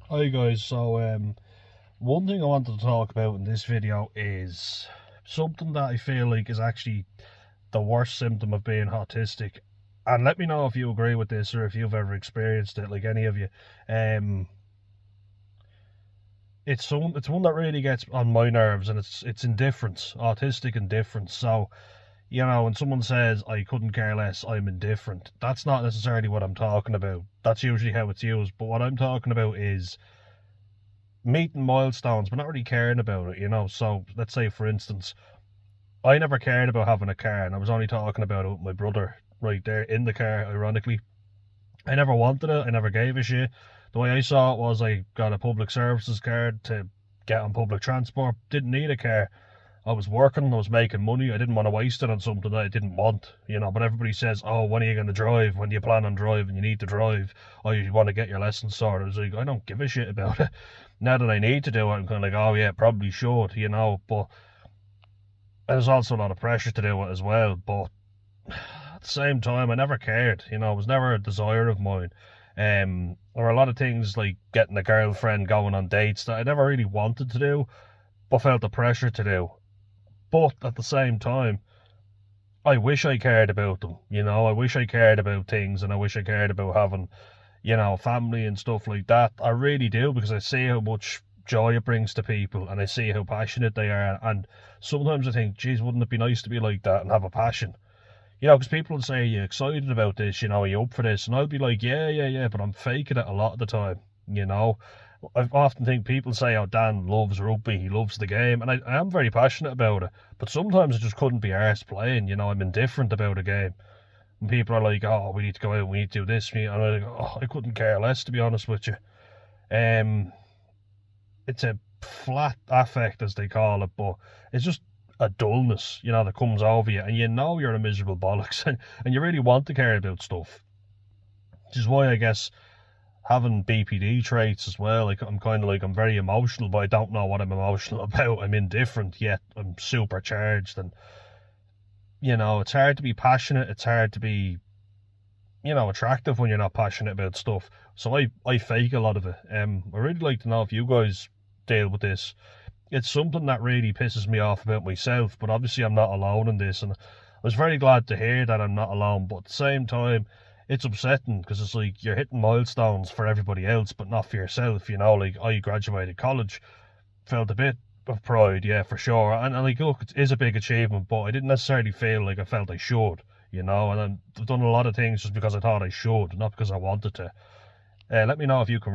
Hi guys, one thing I wanted to talk about in this video is something that I feel like is actually the worst symptom of being autistic. And let me know if you agree with this or if you've ever experienced it, like any of you. Um, it's one that really gets on my nerves, and it's indifference, autistic indifference. So, when someone says I couldn't care less, I'm indifferent, that's not necessarily what I'm talking about. That's usually how it's used, but what I'm talking about is meeting milestones but not really caring about it. So let's say, for instance, I never cared about having a car, and I was only talking about it with my brother right there in the car, ironically. I never wanted it, I never gave a shit. The way I saw it was I got a public services card to get on public transport, didn't need a car. I was working, I was making money, I didn't want to waste it on something that I didn't want. But everybody says, oh, when are you going to drive? When do you plan on driving? You need to drive. Oh, you want to get your lessons sorted. I was like, I don't give a shit about it. Now that I need to do it, I'm kind of like, oh yeah, probably should. But there's also a lot of pressure to do it as well. But at the same time, I never cared. It was never a desire of mine. There were a lot of things like getting a girlfriend, going on dates that I never really wanted to do, but felt the pressure to do. But at the same time, I wish I cared about them. I wish I cared about things, and I wish I cared about having, family and stuff like that. I really do, because I see how much joy it brings to people, and I see how passionate they are. And sometimes I think, geez, wouldn't it be nice to be like that and have a passion? Because people would say, are you excited about this? Are you up for this? And I'll be like, yeah, yeah, yeah, but I'm faking it a lot of the time. you know. I often think people say, oh, Dan loves rugby, he loves the game, and I am very passionate about it, but sometimes I just couldn't be arsed playing. I'm indifferent about a game. And people are like, oh, we need to go out, we need to do this, and I'm like, oh, I couldn't care less, to be honest with you. Um, it's a flat affect, as they call it, but it's just a dullness, that comes over you, and you're a miserable bollocks, and you really want to care about stuff. Which is why I guess having BPD traits as well, like I'm kind of like, I'm very emotional, but I don't know what I'm emotional about. I'm indifferent, yet I'm supercharged, and it's hard to be passionate. It's hard to be, attractive when you're not passionate about stuff. So I fake a lot of it. I really like to know if you guys deal with this. It's something that really pisses me off about myself, but obviously I'm not alone in this, and I was very glad to hear that I'm not alone. But at the same time, it's upsetting, because it's like you're hitting milestones for everybody else, but not for yourself. Like, I graduated college, felt a bit of pride, yeah, for sure. And like, look, it is a big achievement, but I didn't necessarily feel like I felt I should. And I've done a lot of things just because I thought I should, not because I wanted to. Let me know if you can